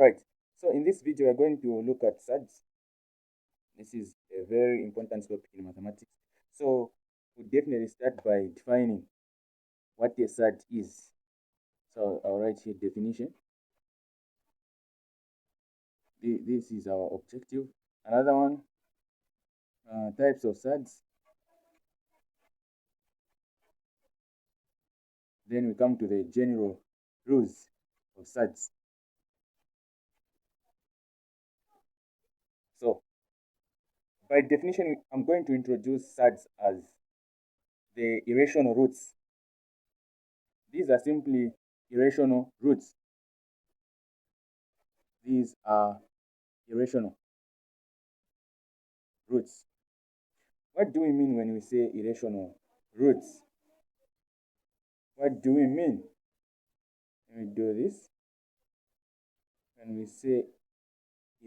Right. So in this video, we're going to look at surds. This is a very important topic in mathematics. So we'll definitely start by defining what a surd is. So I'll write here definition. This is our objective. Another one, types of surds. Then we come to the general rules of surds. So by definition, I'm going to introduce surds as the irrational roots. These are simply irrational roots. These are irrational roots. What do we mean when we say irrational roots? What do we mean when we do this? When we say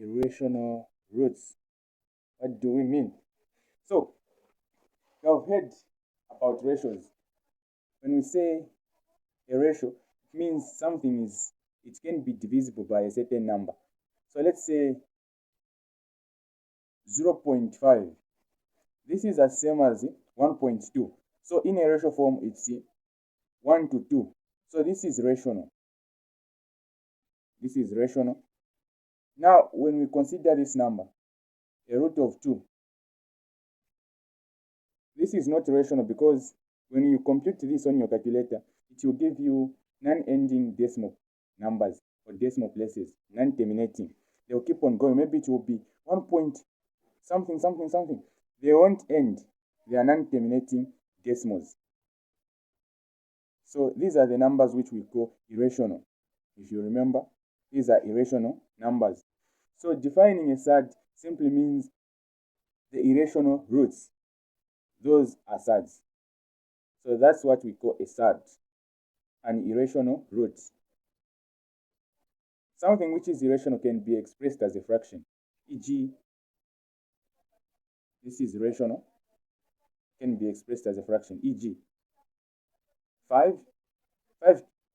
irrational roots, what do we mean? So, you've heard about ratios. When we say a ratio, it means it can be divisible by a certain number. So let's say 0.5. This is the same as 1.2. So in a ratio form, it's 1 to 2. So this is rational. This is rational. Now, when we consider this number, a root of 2, this is not rational because when you compute this on your calculator, it will give you non-ending decimal numbers or decimal places, non-terminating. They will keep on going. Maybe it will be 1 point something, something, something. They won't end. They are non-terminating decimals. So these are the numbers which we call irrational. If you remember, these are irrational numbers. So defining a surd simply means the irrational roots. Those are surds. So that's what we call a surd, an irrational root. Something which is irrational can be expressed as a fraction, e.g., this is rational, can be expressed as a fraction, e.g., 5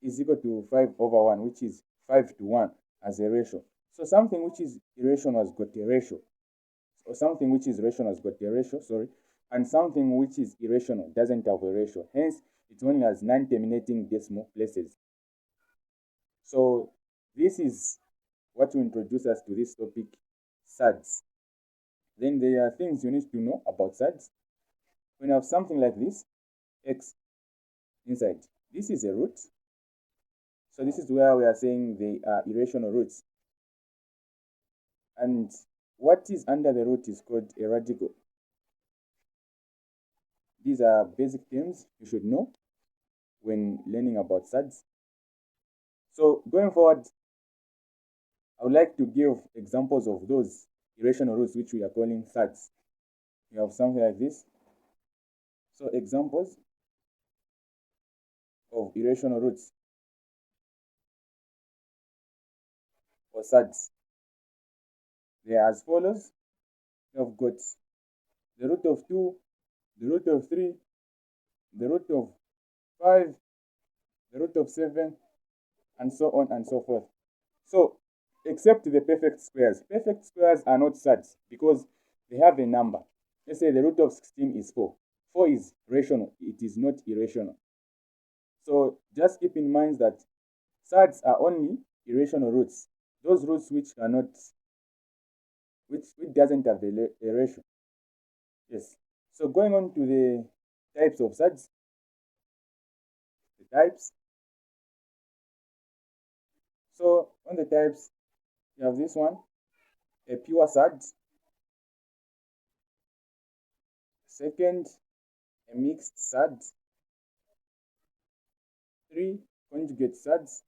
is equal to 5 over 1, which is 5 to 1 as a ratio. So something which is irrational has got a ratio. Or something which is rational has got a ratio, and something which is irrational doesn't have a ratio. Hence, it only has non-terminating decimal places. So this is what will introduce us to this topic, surds. Then there are things you need to know about surds. When you have something like this, x inside, this is a root. So this is where we are saying they are irrational roots. And what is under the root is called a radical. These are basic terms you should know when learning about surds. So going forward, I would like to give examples of those irrational roots which we are calling surds. You have something like this. So examples of irrational roots or surds. They are as follows. You have got the root of 2, the root of 3, the root of 5, the root of 7, and so on and so forth. So, except the perfect squares. Perfect squares are not surds because they have a number. Let's say the root of 16 is 4. 4 is rational. It is not irrational. So, just keep in mind that surds are only irrational roots. Those roots which cannot, which doesn't have a ratio. Yes. So going on to the types of surds. The types. So on the types, you have this one, a pure surd. Second, a mixed surd. 3, conjugate surds.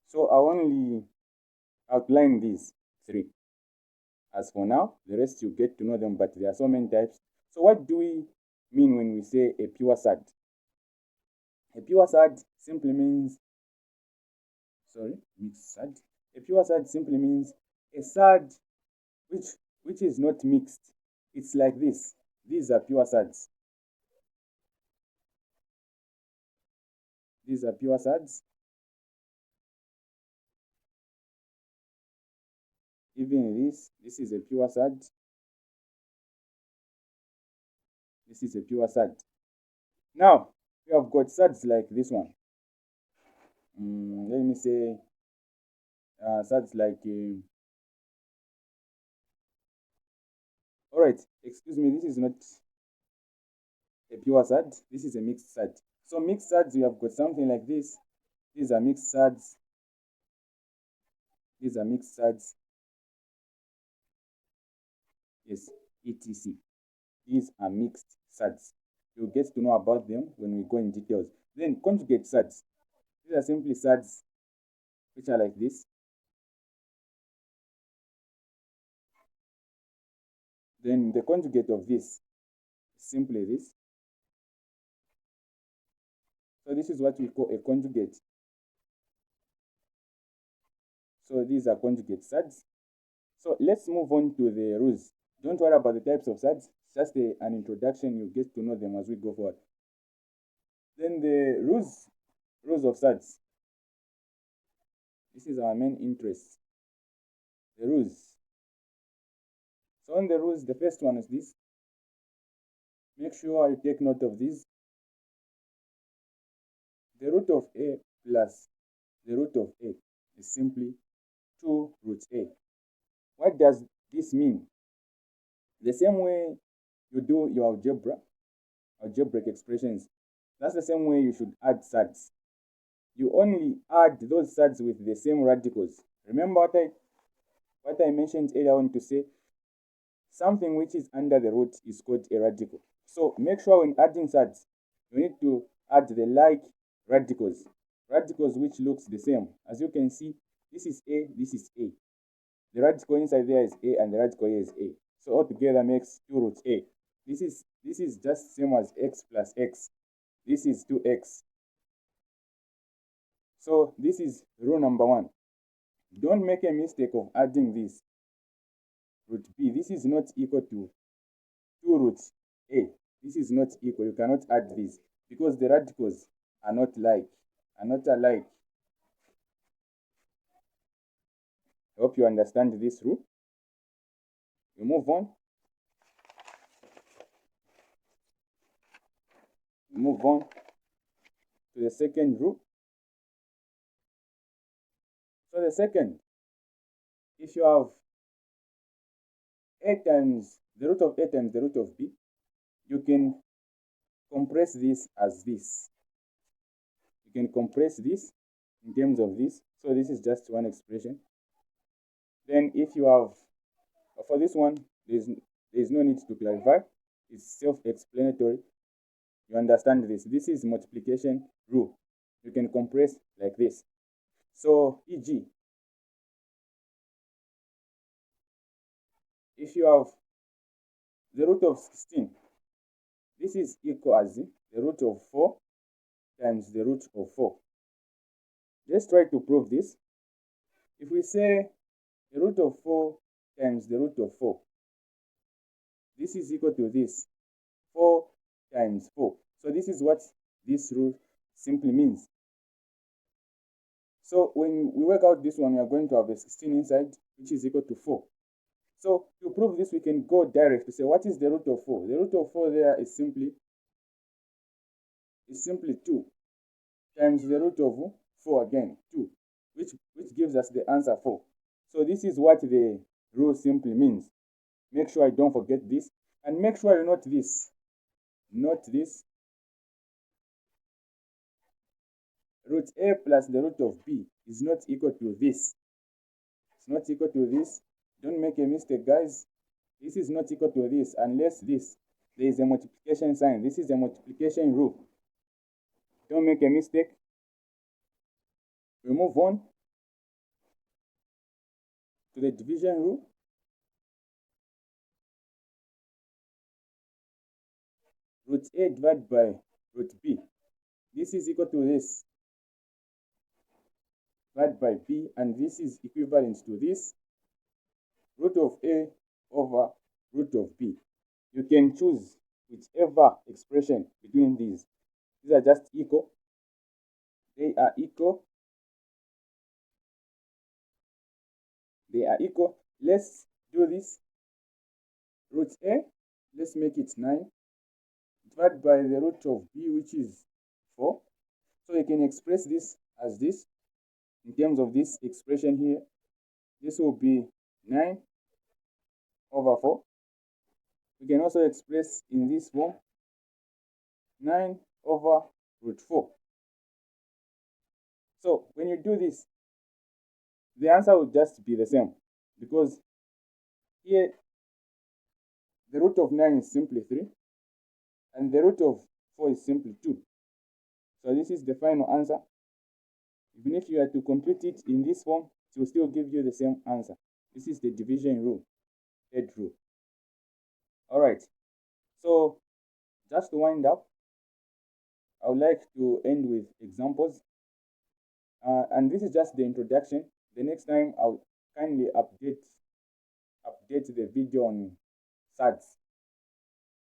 So I only outline these 3. As for now, the rest you get to know them, but there are so many types. So what do we mean when we say a pure surd? A pure surd simply means, mixed surd. A pure surd simply means a surd which is not mixed. It's like this. These are pure surds. These are pure surds. Even this is a pure surd. This is a pure surd. Now, we have got surds like this one. Let me say surds like, all right, excuse me, this is not a pure surd. This is a mixed surd. So mixed surds, we have got something like this. These are mixed surds. These are mixed surds. Yes, etc. These are mixed surds. You'll get to know about them when we go in details. Then conjugate surds. These are simply surds which are like this. Then the conjugate of this is simply this. So this is what we call a conjugate. So these are conjugate surds. So let's move on to the rules. Don't worry about the types of surds. It's just an introduction. You get to know them as we go forward. Then the rules of surds. This is our main interest. The rules. So on the rules, the first one is this. Make sure you take note of this. The root of a plus the root of a is simply 2 root a. What does this mean? The same way you do your algebraic expressions, that's the same way you should add surds. You only add those surds with the same radicals. Remember what I mentioned earlier on to say something which is under the root is called a radical. So make sure when adding surds, you need to add the like radicals which looks the same. As you can see, this is a, this is a. The radical inside there is a, and the radical here is a. So altogether makes 2 root a. This is just same as x plus x. This is 2x. So this is rule number 1. Don't make a mistake of adding this root b. This is not equal to 2 root a. This is not equal. You cannot add this because the radicals are not alike. I hope you understand this rule. We move on. Move on to the second rule. So the second, if you have a times the root of a times the root of b, you can compress this as this. You can compress this in terms of this. So this is just one expression. Then if you have, for this one, there's no need to clarify. It's self-explanatory. You understand this. This is multiplication rule. You can compress like this. So, e.g., if you have the root of 16, this is equal as the root of 4 times the root of 4. Let's try to prove this. If we say the root of 4 times the root of 4, this is equal to this, 4 times 4. So this is what this rule simply means. So when we work out this one, we are going to have a 16 inside, which is equal to 4. So to prove this, we can go direct to say, what is the root of 4? The root of 4 there is simply 2 times the root of 4 again, 2, which gives us the answer 4. So this is what the rule simply means. Make sure I don't forget this, and make sure you note this. Note this. Root a plus the root of b is not equal to this. It's not equal to this. Don't make a mistake, guys. This is not equal to this unless there is a multiplication sign. This is a multiplication rule. Don't make a mistake. We move on to the division rule. Root a divided by root b. This is equal to this divided by b, and this is equivalent to this root of a over root of b. You can choose whichever expression between these. These are just equal. they are equal. They are equal. Let's do this. Root A, let's make it 9. Divided by the root of B, which is 4. So you can express this as this. In terms of this expression here, this will be 9 over 4. We can also express in this form 9 over root 4. So when you do this, the answer will just be the same, because here the root of 9 is simply 3 and the root of 4 is simply 2. So this is the final answer. Even if you are to complete it in this form, it will still give you the same answer. This is the division rule, third rule. All right, so just to wind up, I would like to end with examples. And this is just the introduction. The next time I'll kindly update the video on surds,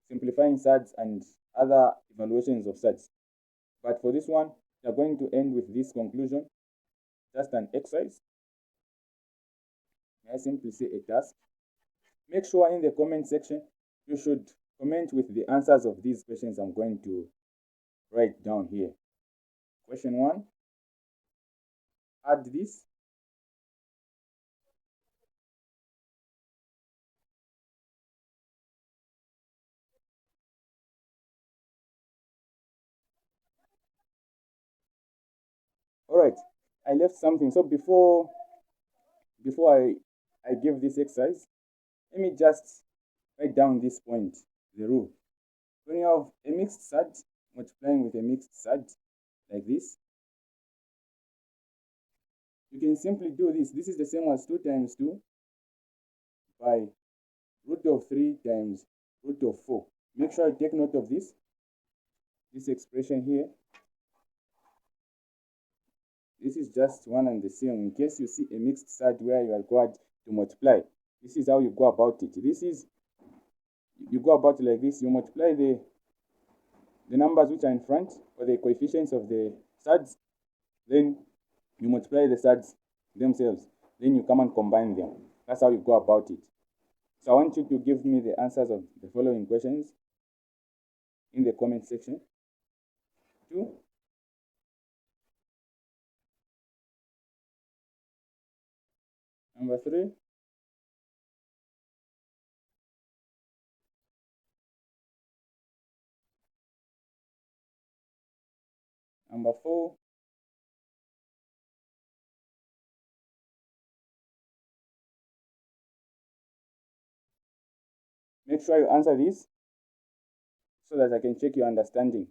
simplifying surds and other evaluations of surds. But for this one, we are going to end with this conclusion, just an exercise. I simply say a task. Make sure in the comment section, you should comment with the answers of these questions I'm going to write down here. Question 1, add this. All right, I left something. So before I give this exercise, let me just write down this point, the rule. When you have a mixed surd multiplying with a mixed surd like this, you can simply do this. This is the same as 2 times 2 by root of 3 times root of 4. Make sure you take note of this expression here. This is just one and the same. In case you see a mixed surd where you are required to multiply, this is how you go about it. You go about it like this. You multiply the numbers which are in front, or the coefficients of the surds, then you multiply the surds themselves, then you come and combine them. That's how you go about it. So I want you to give me the answers of the following questions in the comment section. 2, number 3, number 4, make sure you answer this so that I can check your understanding.